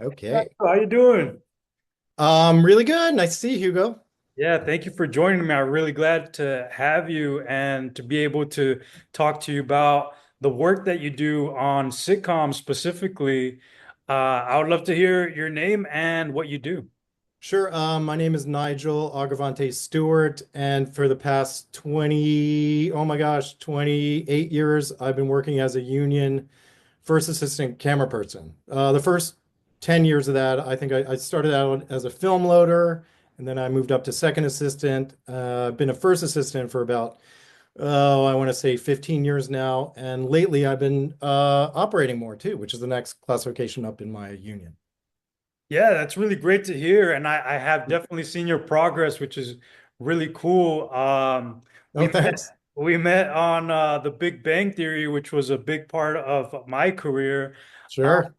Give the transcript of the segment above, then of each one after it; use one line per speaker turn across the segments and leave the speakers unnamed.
Okay.
How you doing?
Really good. Nice to see you, Hugo.
Yeah, thank you for joining me. I'm really glad to have you and to be able to talk to you about the work that you do on sitcoms specifically. I would love to hear your name and what you do.
Sure. My name is Nigel Agravante Stewart, and for the past 20, oh my gosh, 28 years, I've been working as a union first assistant camera person. The first 10 years of that, I think I started out as a film loader, and then I moved up to second assistant. I've been a first assistant for about, oh, I want to say 15 years now, and lately I've been operating more too, which is the next classification up in my union.
Yeah, that's really great to hear. And I have definitely seen your progress, which is really cool.
Oh, thanks.
We met on the Big Bang Theory, which was a big part of my career.
Sure.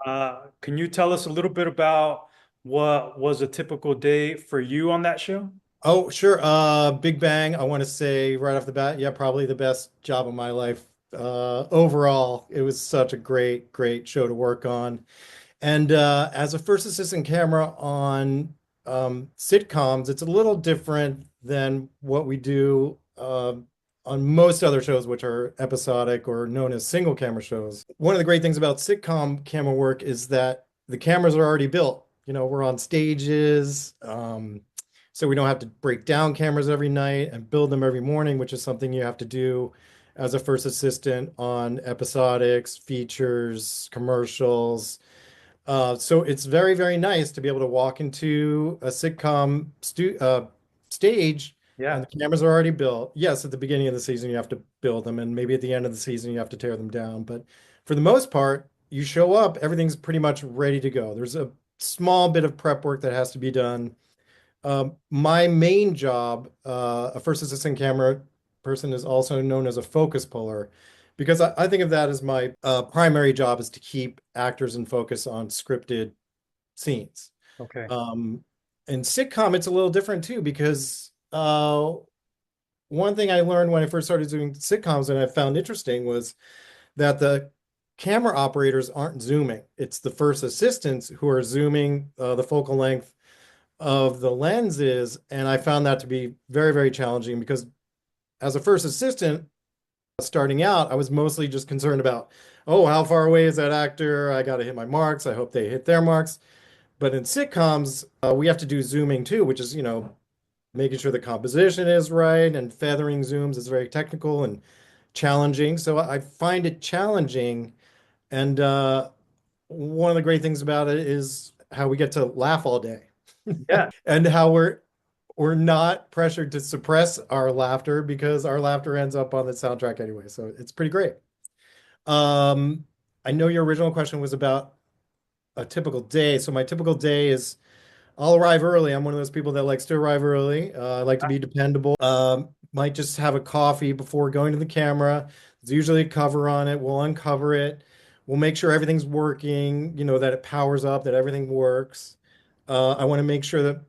Can you tell us a little bit about what was a typical day for you on that show?
Oh, sure. Big Bang, I want to say right off the bat, yeah, probably the best job of my life. Overall, it was such a great show to work on. And as a first assistant camera on sitcoms, it's a little different than what we do on most other shows, which are episodic or known as single camera shows. One of the great things about sitcom camera work is that the cameras are already built. We're on stages, so we don't have to break down cameras every night and build them every morning, which is something you have to do as a first assistant on episodics, features, commercials. So it's very nice to be able to walk into a sitcom stage and
Yeah.
the cameras are already built. Yes, at the beginning of the season, you have to build them, and maybe at the end of the season, you have to tear them down. But for the most part, you show up, everything's pretty much ready to go. There's a small bit of prep work that has to be done. My main job, a first assistant camera person, is also known as a focus puller because I think of that as my primary job is to keep actors in focus on scripted scenes.
Okay.
Um, in sitcom, it's a little different too because one thing I learned when I first started doing sitcoms and I found interesting was that the camera operators aren't zooming. It's the first assistants who are zooming the focal length of the lenses, and I found that to be very challenging because as a first assistant starting out, I was mostly just concerned about, oh, how far away is that actor? I got to hit my marks. I hope they hit their marks. But in sitcoms, we have to do zooming too, which is, making sure the composition is right and feathering zooms is very technical and challenging. So I find it challenging. And one of the great things about it is how we get to laugh all day
Yeah.
and how we're not pressured to suppress our laughter because our laughter ends up on the soundtrack anyway. So it's pretty great. Um, I know your original question was about a typical day. So my typical day is I'll arrive early. I'm one of those people that likes to arrive early. I like to be dependable. Might just have a coffee before going to the camera. There's usually a cover on it. We'll uncover it. We'll make sure everything's working, that it powers up, that everything works. I want to make sure that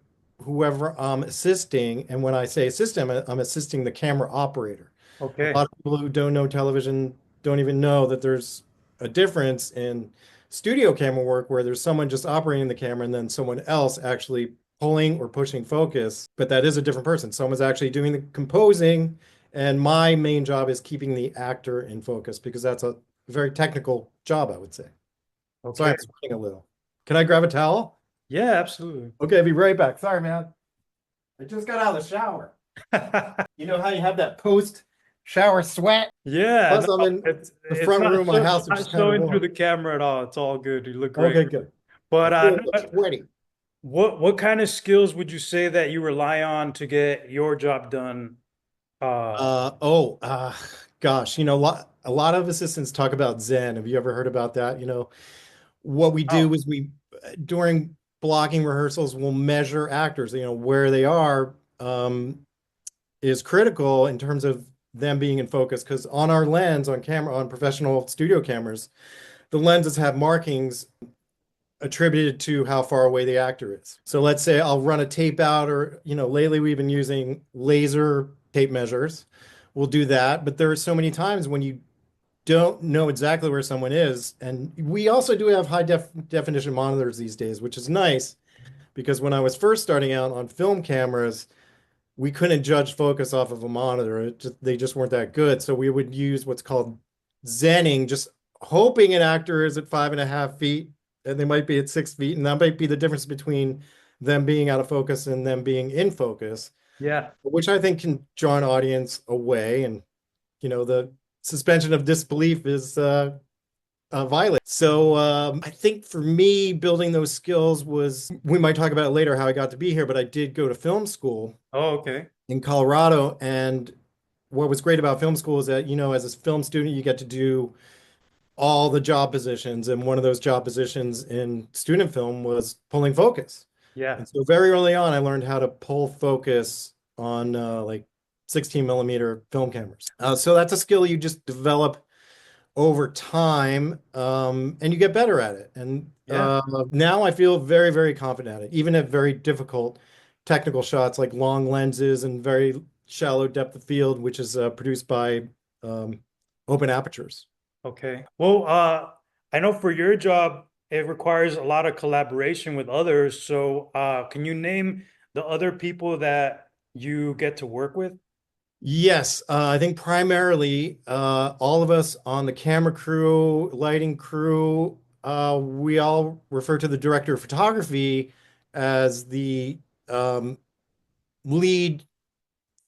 whoever I'm assisting, and when I say assistant, I'm assisting the camera operator. A
Okay.
lot of people who don't know television don't even know that there's a difference in studio camera work where there's someone just operating the camera and then someone else actually pulling or pushing focus, but that is a different person. Someone's actually doing the composing, and my main job is keeping the actor in focus because that's a very technical job, I would say. Sorry,
Okay.
I'm sweating a little. Can I grab a towel?
Yeah, absolutely.
Okay, I'll be right back. Sorry, man. I just got out of the shower. You know how you have that post shower sweat?
Yeah,
Plus, I'm
no,
in the
it's
front room of my house, which is
not
kind of
showing through
warm.
the camera at all. It's all good. You look great.
Okay, good.
But
I'm feeling a little sweaty.
what kind of skills would you say that you rely on to get your job done? Uh,
Uh, oh, uh, Gosh, a lot of assistants talk about Zen. Have you ever heard about that? What we
oh,
do is during blocking rehearsals, we'll measure actors, where they are, is critical in terms of them being in focus. Because on our lens, on camera, on professional studio cameras, the lenses have markings attributed to how far away the actor is. So let's say I'll run a tape out, or, lately we've been using laser tape measures. We'll do that. But there are so many times when you don't know exactly where someone is. And we also do have definition monitors these days, which is nice because when I was first starting out on film cameras, we couldn't judge focus off of a monitor. They just weren't that good. So we would use what's called zenning, just hoping an actor is at 5.5 feet and they might be at 6 feet. And that might be the difference between them being out of focus and them being in focus,
Yeah.
which I think can draw an audience away. And, the suspension of disbelief is violent. So I think for me, building those skills was, we might talk about it later, how I got to be here, but I did go to film school
Oh, okay.
in Colorado. And what was great about film school is that, as a film student, you get to do all the job positions. And one of those job positions in student film was pulling focus.
Yeah.
And so very early on, I learned how to pull focus on like 16 millimeter film cameras. So that's a skill you just develop over time, and you get better at it. And
Yeah.
now I feel very, very confident at it, even at very difficult technical shots like long lenses and very shallow depth of field, which is produced by um, open apertures.
Okay. Well, I know for your job, it requires a lot of collaboration with others. So, can you name the other people that you get to work with?
Yes, I think primarily all of us on the camera crew, lighting crew, we all refer to the director of photography as the um, lead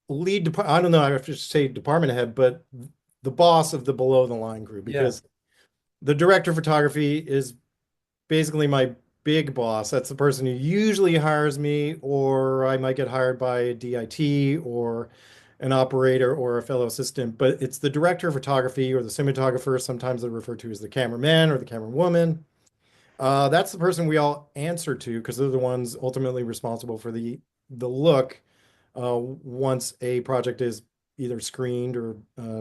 I don't know, I have to say department head, but the boss of the below the line crew,
Yeah.
because the director of photography is basically my big boss. That's the person who usually hires me, or I might get hired by a DIT or an operator or a fellow assistant. But it's the director of photography or the cinematographer. Sometimes they're referred to as the cameraman or the camerawoman. That's the person we all answer to because they're the ones ultimately responsible for the look once a project is either screened or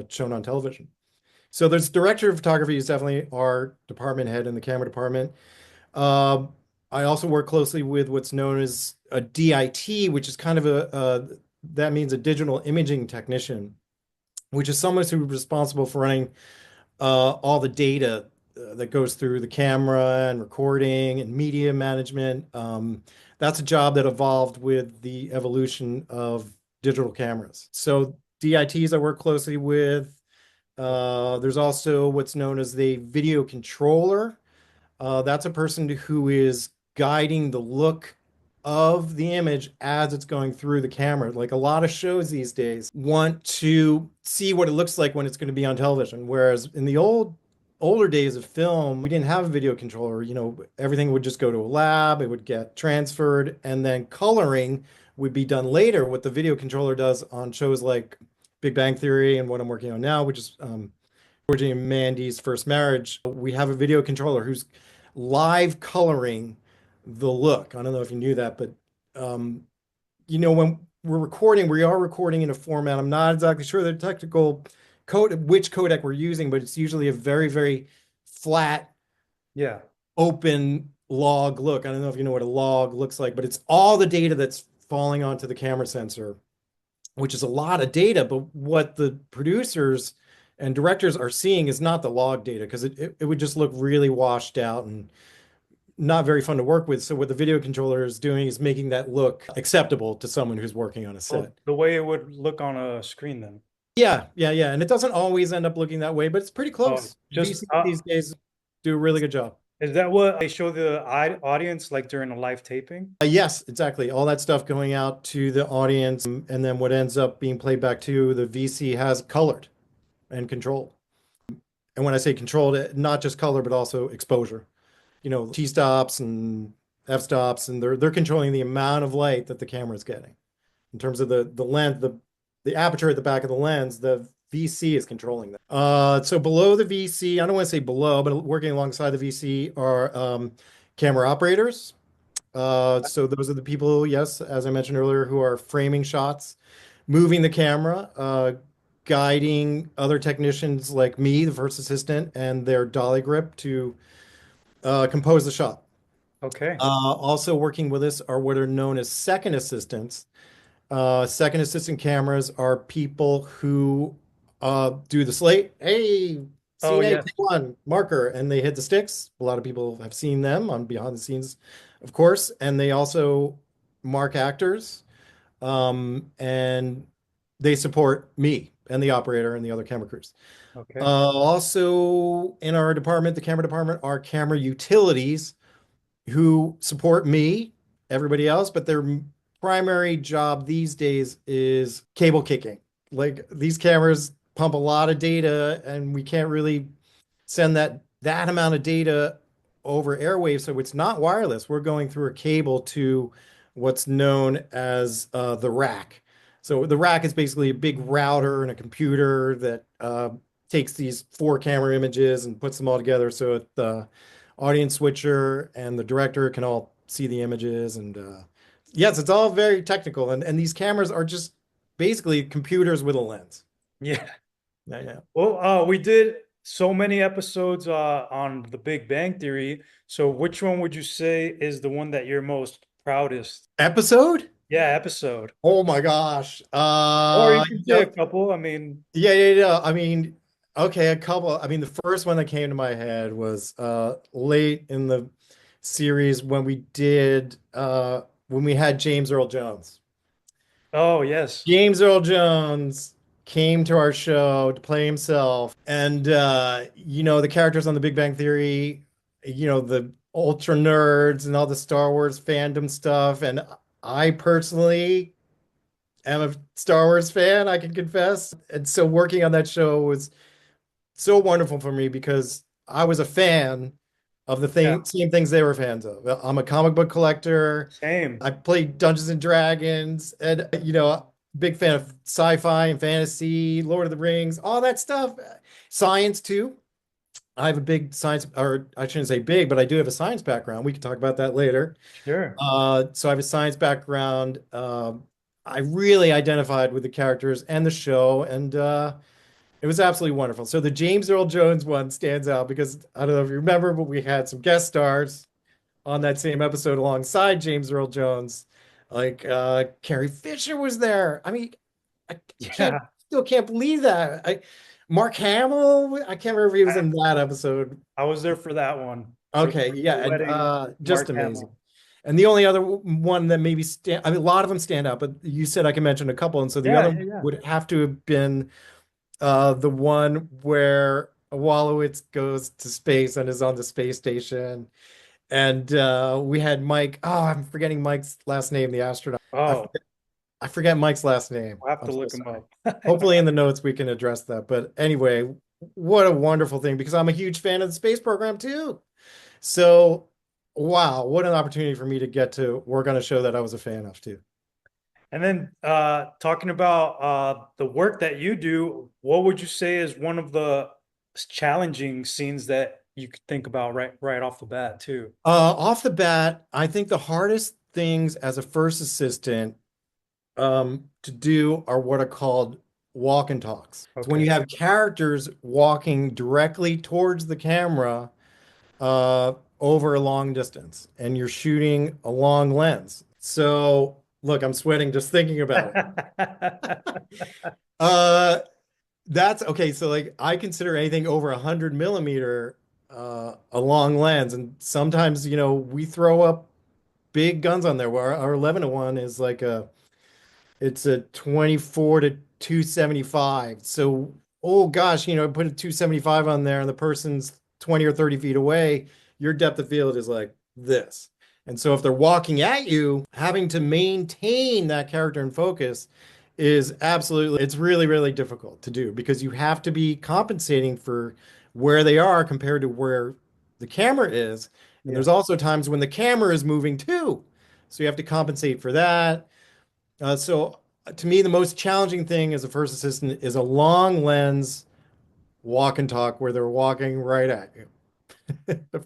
shown on television. So there's director of photography is definitely our department head in the camera department. Um, I also work closely with what's known as a DIT, which is kind of that means a digital imaging technician, which is someone who's responsible for running all the data that goes through the camera and recording and media management. That's a job that evolved with the evolution of digital cameras. So DITs I work closely with. There's also what's known as the video controller. That's a person who is guiding the look of the image as it's going through the camera. Like a lot of shows these days want to see what it looks like when it's going to be on television. Whereas in the older days of film, we didn't have a video controller. Everything would just go to a lab, it would get transferred, and then coloring would be done later. What the video controller does on shows like Big Bang Theory and what I'm working on now, which is Georgie and Mandy's First Marriage, we have a video controller who's live coloring the look. I don't know if you knew that, but um, when we're recording, we are recording in a format. I'm not exactly sure the technical code, which codec we're using, but it's usually a very, very flat,
Yeah.
open log look. I don't know if you know what a log looks like, but it's all the data that's falling onto the camera sensor, which is a lot of data. But what the producers and directors are seeing is not the log data because it would just look really washed out and not very fun to work with. So what the video controller is doing is making that look acceptable to someone who's working on a
Well,
set.
the way it would look on a screen then.
Yeah, yeah, yeah. And it doesn't always end up looking that way, but it's pretty
Oh,
close.
just
VC these days do a really good job.
is that what they show the audience like during a live taping?
Yes, exactly. All that stuff going out to the audience, and then what ends up being played back to the VC has colored and controlled. And when I say controlled, not just color, but also exposure. T stops and f stops, and they're controlling the amount of light that the camera is getting. In terms of the lens, the aperture at the back of the lens, the VC is controlling that. So below the VC, I don't want to say below, but working alongside the VC are camera operators. So those are the people, yes, as I mentioned earlier, who are framing shots, moving the camera, guiding other technicians like me, the first assistant, and their dolly grip to compose the shot.
Okay.
Also working with us are what are known as second assistants. Second assistant cameras are people who do the slate. Hey,
Oh
scene A,
yes.
take one, marker, and they hit the sticks. A lot of people have seen them on behind the scenes, of course, and they also mark actors, and they support me and the operator and the other camera crews.
Okay.
Also in our department, the camera department, are camera utilities who support me, everybody else, but their primary job these days is cable kicking. Like these cameras pump a lot of data, and we can't really send that amount of data over airwaves, so it's not wireless. We're going through a cable to what's known as the rack. So the rack is basically a big router and a computer that takes these four camera images and puts them all together so the audience switcher and the director can all see the images. And yes, it's all very technical. And these cameras are just basically computers with a lens.
Yeah.
Yeah, yeah.
Well, we did so many episodes on The Big Bang Theory. So which one would you say is the one that you're most proudest?
Episode?
Yeah, episode.
Oh my gosh.
Or you can say a couple. I mean,
Yeah, yeah, yeah. I mean, okay, a couple. I mean, the first one that came to my head was late in the series when we had James Earl Jones.
oh yes.
James Earl Jones came to our show to play himself. And the characters on The Big Bang Theory, the ultra nerds and all the Star Wars fandom stuff. And I personally am a Star Wars fan, I can confess. And so working on that show was so wonderful for me because I was a fan of the
Yeah,
same things they were fans of. I'm a comic book collector.
same.
I played Dungeons and Dragons, and big fan of sci-fi and fantasy, Lord of the Rings, all that stuff. Science too. I have a big science, or I shouldn't say big, but I do have a science background. We can talk about that later.
Sure.
So I have a science background. I really identified with the characters and the show, and it was absolutely wonderful. So the James Earl Jones one stands out because I don't know if you remember, but we had some guest stars on that same episode alongside James Earl Jones. Like Carrie Fisher was there. I mean, I can't
Yeah,
still can't believe that. Mark Hamill, I can't remember if he was
I,
in that episode.
I was there for that one,
Okay,
for
yeah,
the
and
wedding.
just
Mark
amazing.
Hamill.
And the only other one that maybe stand, I mean, a lot of them stand out, but you said I can mention a couple, and so the
Yeah,
other
yeah,
one
yeah.
would have to have been the one where Wallowitz goes to space and is on the space station. And we had Mike. Oh, I'm forgetting Mike's last name, the astronaut. I
Oh,
forget, I forget Mike's last name.
I'll have
I'm
to
so
look him
sorry.
up.
Hopefully, in the notes, we can address that. But anyway, what a wonderful thing because I'm a huge fan of the space program too. So, wow, what an opportunity for me to get to work on a show that I was a fan of too.
And then talking about the work that you do, what would you say is one of the challenging scenes that you could think about right off the bat too?
Off the bat, I think the hardest things as a first assistant to do are what are called walk and talks. It's when
Okay.
you have characters walking directly towards the camera over a long distance, and you're shooting a long lens. So, look, I'm sweating just thinking about it. Uh, that's okay. So, like, I consider anything over 100 millimeter a long lens, and sometimes, we throw up big guns on there. Where our 11 to 1 is like it's a 24 to 275. So, oh gosh, put a 275 on there and the person's 20 or 30 feet away, your depth of field is like this. And so if they're walking at you, having to maintain that character and focus is absolutely, it's really, really difficult to do because you have to be compensating for where they are compared to where the camera is. And
Yeah.
there's also times when the camera is moving too. So you have to compensate for that. So to me, the most challenging thing as a first assistant is a long lens walk and talk where they're walking right at you,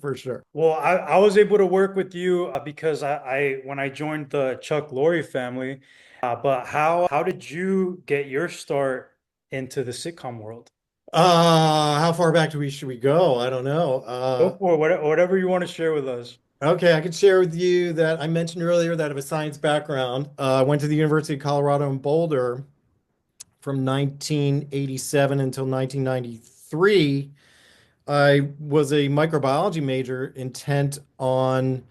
for sure.
Well, I was able to work with you because I when I joined the Chuck Lorre family. But how did you get your start into the sitcom world?
How far back should we go? I don't know.
Go for it, whatever you want to share with us.
Okay, I can share with you that I mentioned earlier that I have a science background. I went to the University of Colorado in Boulder from 1987 until 1993. I was a microbiology major intent on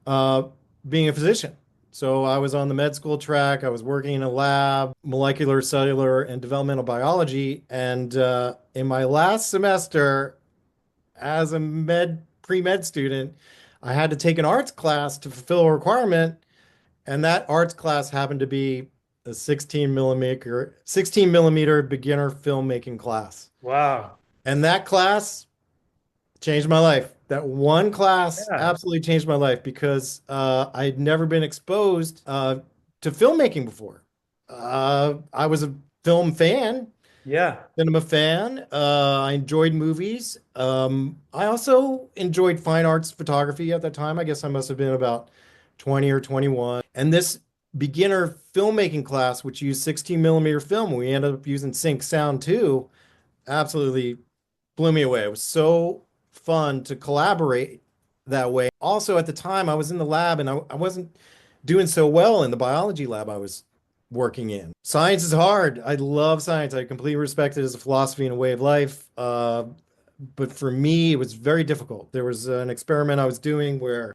uh, being a physician. So I was on the med school track. I was working in a lab, molecular, cellular, and developmental biology. And in my last semester, as a pre-med student, I had to take an arts class to fulfill a requirement, and that arts class happened to be a 16 millimeter beginner filmmaking class.
Wow.
And that class changed my life. That one class
Yeah.
absolutely changed my life because I'd never been exposed to filmmaking before. I was a film fan,
Yeah.
cinema fan. I enjoyed movies. I also enjoyed fine arts photography at that time. I guess I must have been about 20 or 21. And this beginner filmmaking class, which used 16 millimeter film, we ended up using sync sound too, absolutely blew me away. It was so fun to collaborate that way. Also, at the time, I was in the lab and I wasn't doing so well in the biology lab I was working in. Science is hard. I love science. I completely respect it as a philosophy and a way of life. But for me, it was very difficult. There was an experiment I was doing where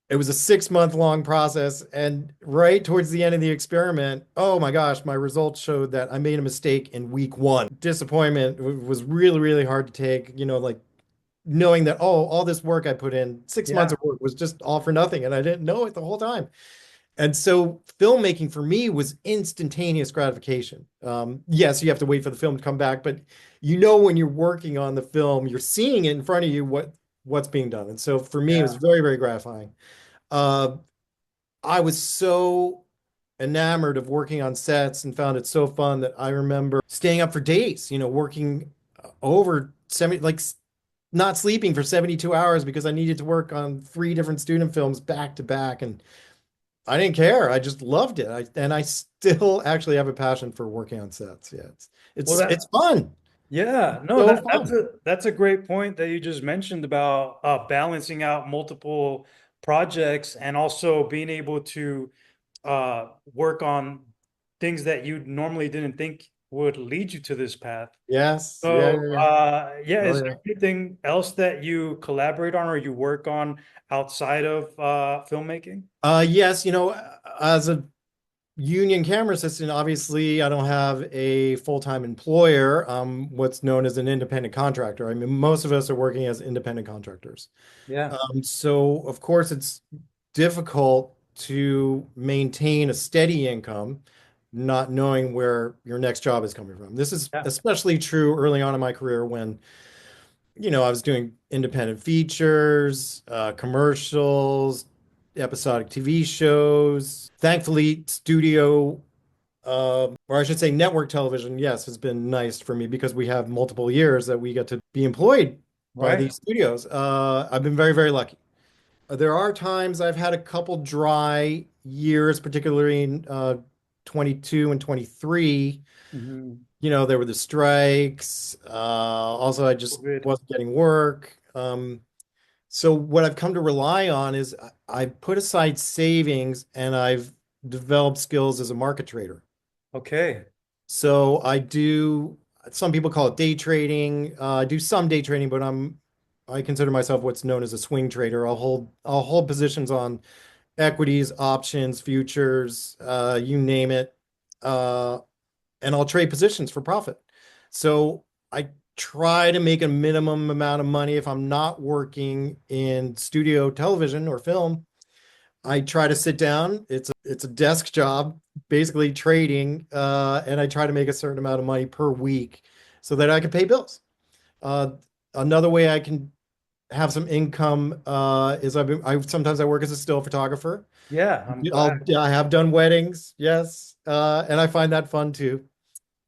it was a 6 month long process. And right towards the end of the experiment, oh my gosh, my results showed that I made a mistake in week one. Disappointment was really, really hard to take, like knowing that, oh, all this work I put in, 6 months
Yeah.
of work was just all for nothing. And I didn't know it the whole time. And so filmmaking for me was instantaneous gratification. Yes, you have to wait for the film to come back, but when you're working on the film, you're seeing it in front of you what's being done. And so for me, it was
Yeah.
very, very gratifying. Uh, I was so enamored of working on sets and found it so fun that I remember staying up for days, working over 70, not sleeping for 72 hours because I needed to work on three different student films back to back. And I didn't care. I just loved it. And I still actually have a passion for working on sets. Yeah, it's
Well,
it's it's
that
fun.
Yeah, no,
So
that's
fun.
a great point that you just mentioned about balancing out multiple projects and also being able to work on things that you normally didn't think would lead you to this path.
Yes. Yeah,
So,
yeah, yeah.
yeah,
Oh
is there
yeah.
anything else that you collaborate on or you work on outside of filmmaking?
Yes, as a union camera assistant, obviously, I don't have a full-time employer. What's known as an independent contractor. I mean, most of us are working as independent contractors.
Yeah,
So of course, it's difficult to maintain a steady income, not knowing where your next job is coming from. This is
yeah,
especially true early on in my career when, I was doing independent features, commercials, episodic TV shows. Thankfully, studio or I should say network television, yes, has been nice for me because we have multiple years that we get to be employed by
right.
these studios. I've been very, very lucky. There are times I've had a couple dry years, particularly in 22 and 23.
Hmm.
There were the strikes. Also, I just
Good.
wasn't getting work. So what I've come to rely on is I've put aside savings and I've developed skills as a market trader.
Okay.
So I do, some people call it day trading. I do some day trading, but I consider myself what's known as a swing trader. I'll hold positions on equities, options, futures, you name it. Uh, and I'll trade positions for profit. So I try to make a minimum amount of money if I'm not working in studio television or film. I try to sit down. It's a desk job, basically trading, and I try to make a certain amount of money per week so that I can pay bills. Uh, Another way I can have some income is I sometimes I work as a still photographer.
Yeah, I'm glad.
I have done weddings, yes, and I find that fun too.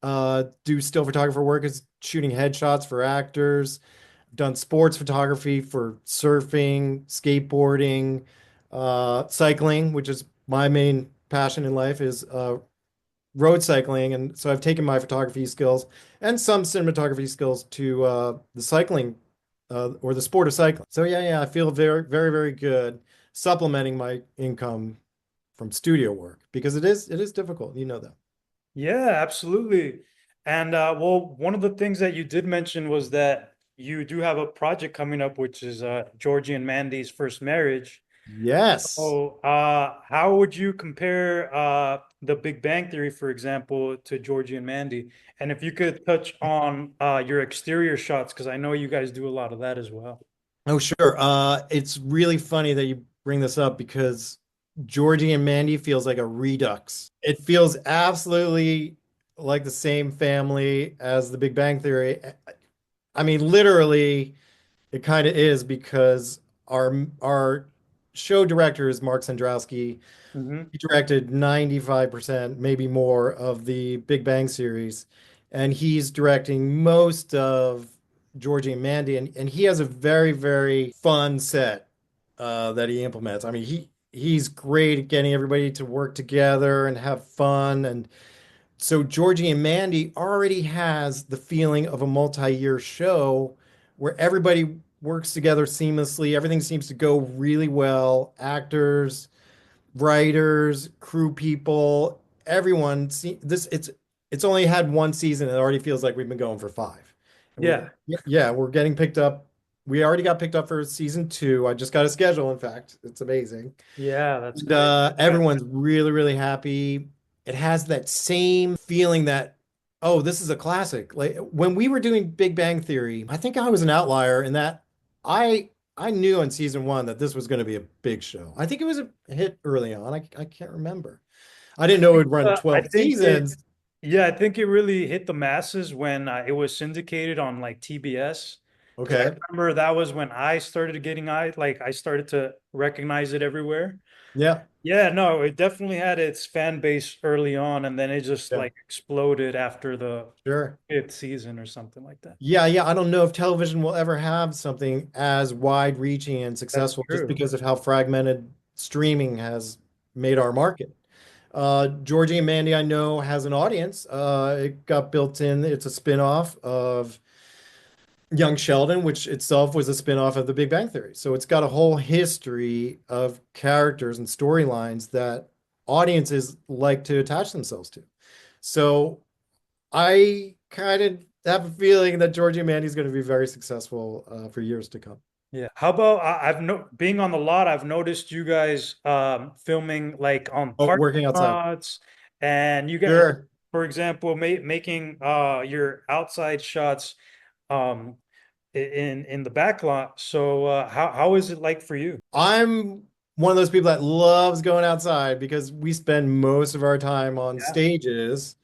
Do still photographer work is shooting headshots for actors, done sports photography for surfing, skateboarding, cycling, which is my main passion in life is road cycling. And so I've taken my photography skills and some cinematography skills to the cycling or the sport of cycling. So yeah, yeah, I feel very, very, very good supplementing my income from studio work because it is difficult. You know that.
Yeah, absolutely. And well, one of the things that you did mention was that you do have a project coming up, which is Georgie and Mandy's first marriage.
Yes.
So, how would you compare The Big Bang Theory, for example, to Georgie and Mandy? And if you could touch on your exterior shots, because I know you guys do a lot of that as well.
Oh, sure. It's really funny that you bring this up because Georgie and Mandy feels like a redux. It feels absolutely like the same family as the Big Bang Theory. I mean, literally, it kind of is because our show director is Mark Sandrowski.
Hmm.
He directed 95%, maybe more, of the Big Bang series, and he's directing most of Georgie and Mandy, and he has a very, very fun set that he implements. I mean, he's great at getting everybody to work together and have fun, and so Georgie and Mandy already has the feeling of a multi-year show where everybody works together seamlessly. Everything seems to go really well. Actors, writers, crew people, everyone. See, it's only had one season and it already feels like we've been going for five. And
Yeah,
yeah, we're getting picked up. We already got picked up for season two. I just got a schedule, in fact. It's amazing.
yeah, that's
And,
great. Yeah.
everyone's really, really happy. It has that same feeling that, oh, this is a classic. Like when we were doing Big Bang Theory, I think I was an outlier in that I I knew in season one that this was going to be a big show. I think it was a hit early on. I can't remember. I didn't know it would run
I
12
think it,
seasons.
yeah, I think it really hit the masses when it was syndicated on like TBS. Because I
Okay.
remember that was when I started getting I started to recognize it everywhere.
Yeah.
Yeah, no, it definitely had its fan base early on, and then it just
Yeah.
like exploded after the
Sure.
fifth season or something like that.
Yeah, yeah. I don't know if television will ever have something as wide-reaching and
That's
successful just
true.
because of how fragmented streaming has made our market. Georgie and Mandy, I know, has an audience. It got built in. It's a spin-off of Young Sheldon, which itself was a spin-off of The Big Bang Theory. So it's got a whole history of characters and storylines that audiences like to attach themselves to. So I kind of have a feeling that Georgie and Mandy is going to be very successful for years to come.
Yeah. How about I've no being on the lot, I've noticed you guys filming like on
Oh,
parking
working outside.
lots, and you get,
Sure.
for example, making your outside shots um in the back lot. So how is it like for you?
I'm one of those people that loves going outside because we spend most of our time on
Yeah.
stages.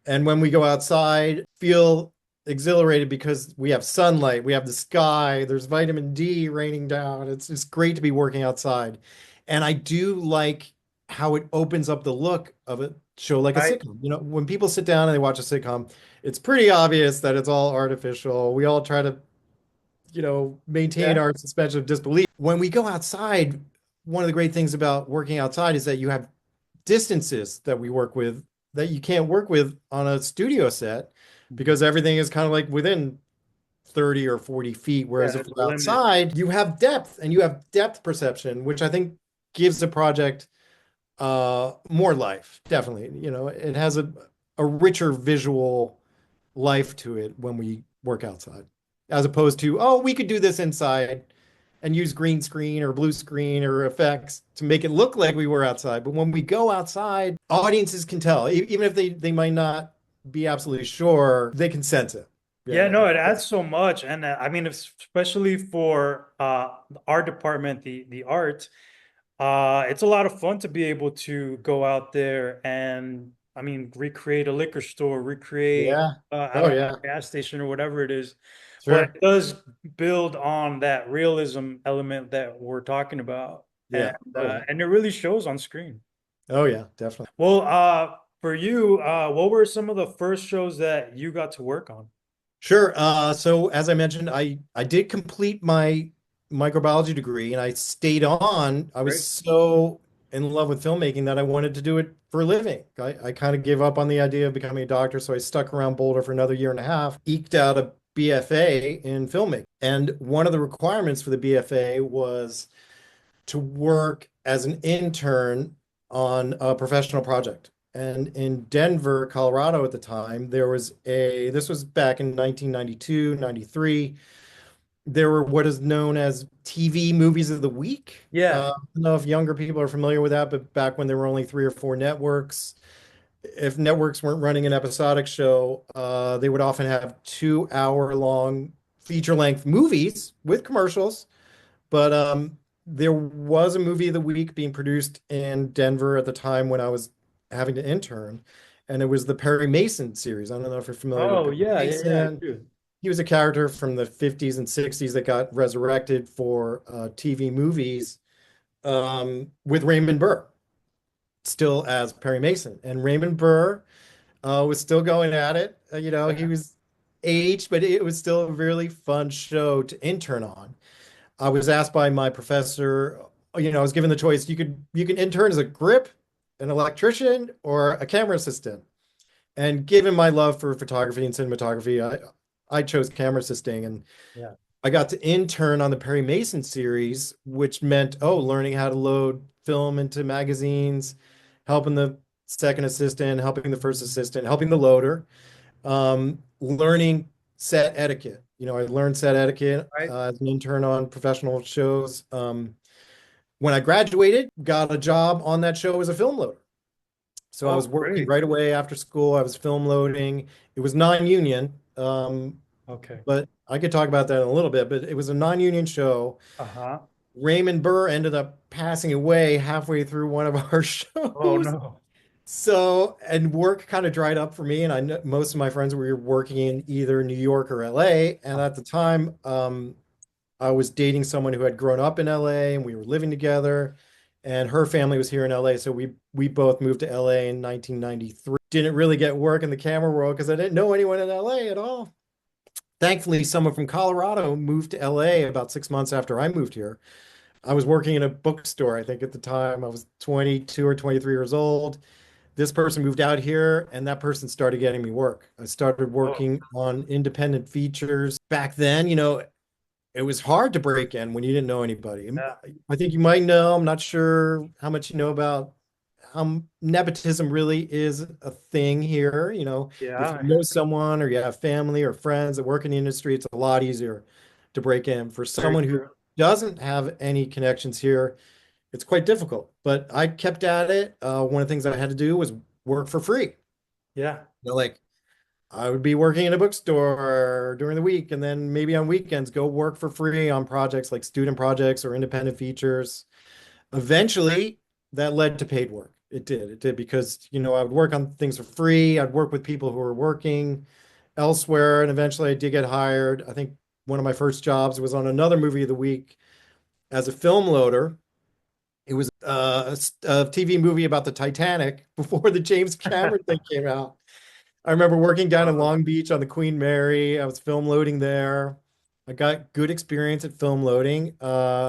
And when we go outside, feel exhilarated because we have sunlight, we have the sky, there's vitamin D raining down. It's just great to be working outside. And I do like how it opens up the look of a show like a
Right.
sitcom. You know, when people sit down and they watch a sitcom, it's pretty obvious that it's all artificial. We all try to, maintain
Yeah.
our suspension of disbelief. When we go outside, one of the great things about working outside is that you have distances that we work with that you can't work with on a studio set
Mhm.
because everything is kind of like within 30 or 40 feet.
Yeah,
Whereas if
there's a
we're
limit.
outside, you have depth and you have depth perception, which I think gives the project more life. Definitely. You know, it has a richer visual life to it when we work outside, as opposed to, oh, we could do this inside and use green screen or blue screen or effects to make it look like we were outside. But when we go outside, audiences can tell, even if they might not be absolutely sure, they can sense it.
Yeah,
Yeah.
no, it adds so much, and I mean, especially for the art department, the art. It's a lot of fun to be able to go out there and, I mean, recreate a liquor store, recreate,
Yeah.
I
Oh
don't know,
yeah.
a gas station or whatever it is. But
Sure.
it does build on that realism element that we're talking about,
Yeah. Oh yeah.
and it really shows on screen.
Oh yeah, definitely.
Well, for you, what were some of the first shows that you got to work on?
Sure. So as I mentioned, I did complete my microbiology degree and I stayed on. I was
Great.
so in love with filmmaking that I wanted to do it for a living. I kind of gave up on the idea of becoming a doctor, so I stuck around Boulder for another year and a half, eked out a BFA in filmmaking. And one of the requirements for the BFA was to work as an intern on a professional project. And in Denver, Colorado at the time, this was back in 1992, 93. there were what is known as TV movies of the week.
Yeah.
I don't know if younger people are familiar with that, but back when there were only three or four networks, if networks weren't running an episodic show, they would often have 2 hour long feature length movies with commercials. But there was a movie of the week being produced in Denver at the time when I was having to intern, and it was the Perry Mason series. I don't know if you're familiar with
Oh,
Perry
yeah, yeah, yeah, I
Mason.
do.
He was a character from the 50s and 60s that got resurrected for TV movies with Raymond Burr, still as Perry Mason. And Raymond Burr was still going at it. He
Yeah.
was aged, but it was still a really fun show to intern on. I was asked by my professor, I was given the choice. You can intern as a grip, an electrician, or a camera assistant. And given my love for photography and cinematography, I chose camera assisting, and
Yeah.
I got to intern on the Perry Mason series, which meant, learning how to load film into magazines, helping the second assistant, helping the first assistant, helping the loader, learning set etiquette. I learned set etiquette
Right.
as an intern on professional shows. When I graduated, got a job on that show as a film loader. So I
Oh,
was working
great.
right away after school. I was film loading. It was non-union,
Okay.
but I could talk about that in a little bit. But it was a non-union show.
Uh-huh.
Raymond Burr ended up passing away halfway through one of our
Oh,
shows.
no.
So, and work kind of dried up for me. And I know most of my friends were working in either New York or LA. And at the time, I was dating someone who had grown up in LA and we were living together. And her family was here in LA. So we both moved to LA in 1993. Didn't really get work in the camera world because I didn't know anyone in LA at all. Thankfully, someone from Colorado moved to LA about 6 months after I moved here. I was working in a bookstore. I think at the time I was 22 or 23 years old. This person moved out here and that person started getting me work. I started
Oh,
working on independent features. Back then, it was hard to break in when you didn't know anybody.
yeah.
I think you might know, I'm not sure how much you know about how nepotism really is a thing here. If you
Yeah.
know someone or you have family or friends that work in the industry, it's a lot easier to break in. For
Very
someone who
true.
doesn't have any connections here, it's quite difficult. But I kept at it. One of the things I had to do was work for free.
Yeah.
Like I would be working in a bookstore during the week and then maybe on weekends go work for free on projects like student projects or independent features. Eventually, that led to paid work. It did. It did because, I would work on things for free. I'd work with people who were working elsewhere. And eventually I did get hired. I think one of my first jobs was on another movie of the week as a film loader. It was a TV movie about the Titanic before the James Cameron thing came out. I remember working down in
Uh,
Long Beach on the Queen Mary. I was film loading there. I got good experience at film loading.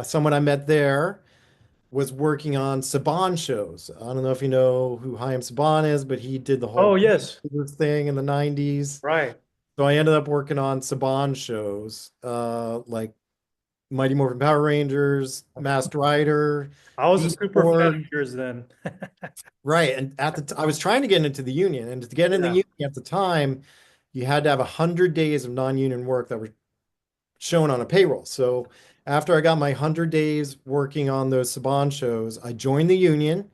Someone I met there was working on Saban shows. I don't know if you know who Chaim Saban is, but he did the
oh,
whole
yes.
thing in the 90s.
Right.
So I ended up working on Saban shows, like Mighty Morphin Power Rangers, Masked Rider,
I was a
Beast
super fan of
Board.
yours then.
Right. And I was trying to get into the union, and to get in the
Yeah.
union at the time, you had to have 100 days of non-union work that were shown on a payroll. So after I got my 100 days working on those Saban shows, I joined the union.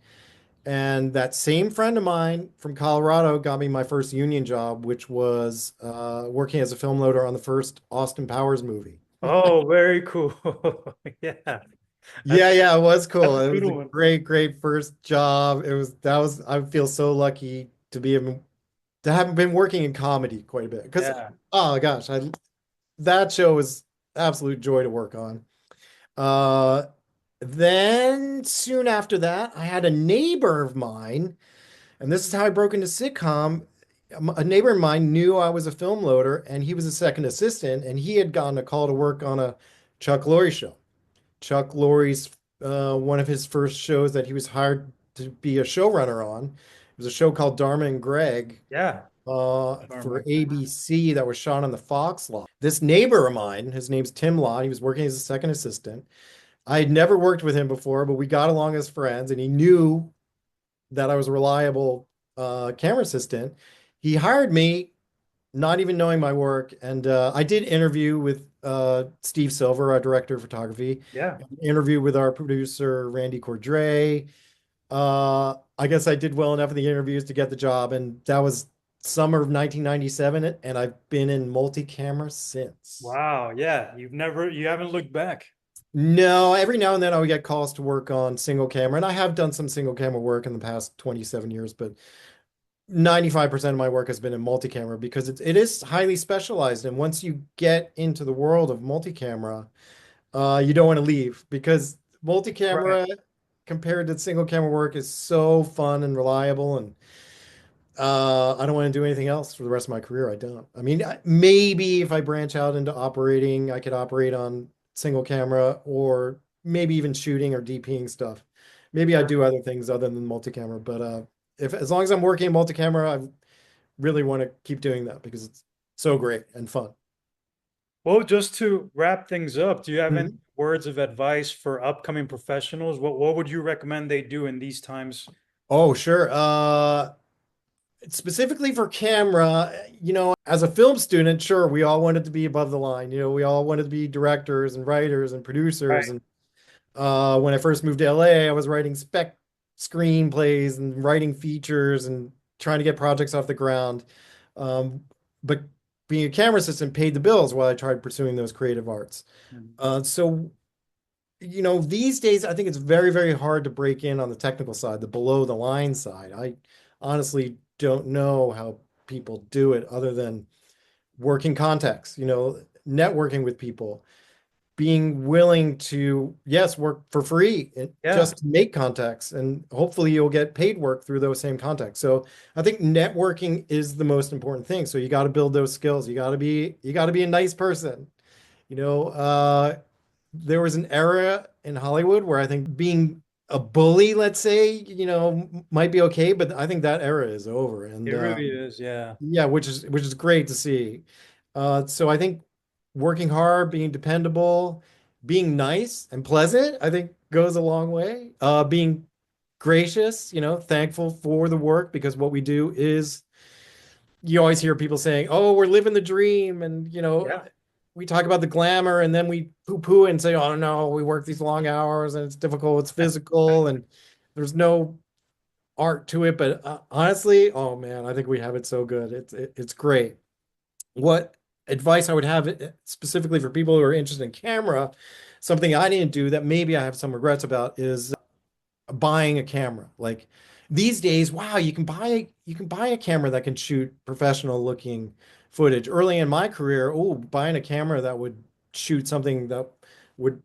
And that same friend of mine from Colorado got me my first union job, which was working as a film loader on the first Austin Powers movie.
Oh, very cool. Yeah. That's
Yeah, yeah, it was
that's
cool.
a
It
good
was a
one.
great, great first job. I feel so lucky to have been working in comedy quite a bit. Because,
Yeah.
oh gosh, that show was absolute joy to work on. Uh, then soon after that, I had a neighbor of mine, and this is how I broke into sitcom. A neighbor of mine knew I was a film loader, and he was a second assistant, and he had gotten a call to work on a Chuck Lorre show. Chuck Lorre's one of his first shows that he was hired to be a showrunner on. It was a show called Dharma and Greg
Yeah.
for
Norman.
ABC that was shot on the Fox lot. This neighbor of mine, his name's Tim Lott, he was working as a second assistant. I had never worked with him before, but we got along as friends, and he knew that I was a reliable camera assistant. He hired me not even knowing my work. And I did interview with Steve Silver, our director of photography,
Yeah.
interview with our producer, Randy Cordray. I guess I did well enough in the interviews to get the job, and that was summer of 1997, and I've been in multi-camera since.
Wow. Yeah. You haven't looked back.
No, every now and then I would get calls to work on single camera, and I have done some single camera work in the past 27 years, but 95% of my work has been in multi-camera because it is highly specialized. And once you get into the world of multi-camera, you don't want to leave because
Right.
multi-camera compared to single camera work is so fun and reliable. And I don't want to do anything else for the rest of my career. I don't. I mean, maybe if I branch out into operating, I could operate on single camera or maybe even shooting or DPing stuff. Maybe I do other things other than multi-camera, but if as long as I'm working in multi-camera, I really want to keep doing that because it's so great and fun.
Well, just to wrap things up, do you have any
Mhm.
words of advice for upcoming professionals? What would you recommend they do in these times?
Oh, sure. Specifically for camera, as a film student, sure, we all wanted to be above the line. We all wanted to be directors and writers and producers.
Right.
And when I first moved to LA, I was writing spec screenplays and writing features and trying to get projects off the ground. Um, but being a camera assistant paid the bills while I tried pursuing those creative arts.
Mhm.
So these days, I think it's very, very hard to break in on the technical side, the below the line side. I honestly don't know how people do it other than working contacts, networking with people, being willing to, yes, work for free and
Yeah.
just to make contacts. And hopefully you'll get paid work through those same contacts. So I think networking is the most important thing. So you got to build those skills. You got to be a nice person. You know, there was an era in Hollywood where I think being a bully, let's say, might be okay, but I think that era is over.
It
And
really is. Yeah.
yeah, which is great to see. So I think working hard, being dependable, being nice and pleasant, I think goes a long way. Being gracious, thankful for the work because what we do is you always hear people saying, "Oh, we're living the dream," and
Yeah.
we talk about the glamour, and then we poo-poo and say, "Oh no, we work these long hours, and it's difficult, it's physical, and there's no art to it." But honestly, oh man, I think we have it so good. It's great. What advice I would have specifically for people who are interested in camera, something I didn't do that maybe I have some regrets about is buying a camera. Like these days, wow, you can buy a camera that can shoot professional looking footage. Early in my career, oh, buying a camera that would shoot something that would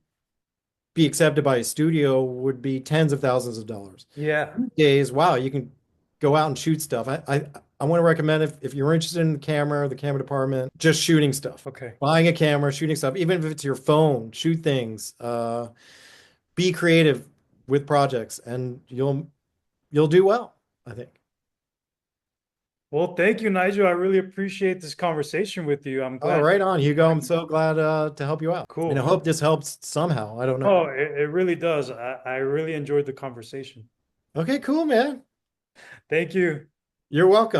be accepted by a studio would be tens of thousands of dollars.
Yeah.
These days, wow, you can go out and shoot stuff. I want to recommend if you're interested in the camera department, just shooting stuff.
Okay.
Buying a camera, shooting stuff, even if it's your phone, shoot things. Be creative with projects and you'll do well, I think.
Well, thank you, Nigel. I really appreciate this conversation with you. I'm
Oh,
glad.
right on, Hugo. I'm so glad to help you out. And I
Cool.
hope this helps somehow. I don't know.
Oh, it really does. I really enjoyed the conversation.
Okay, cool, man.
Thank you.
You're welcome.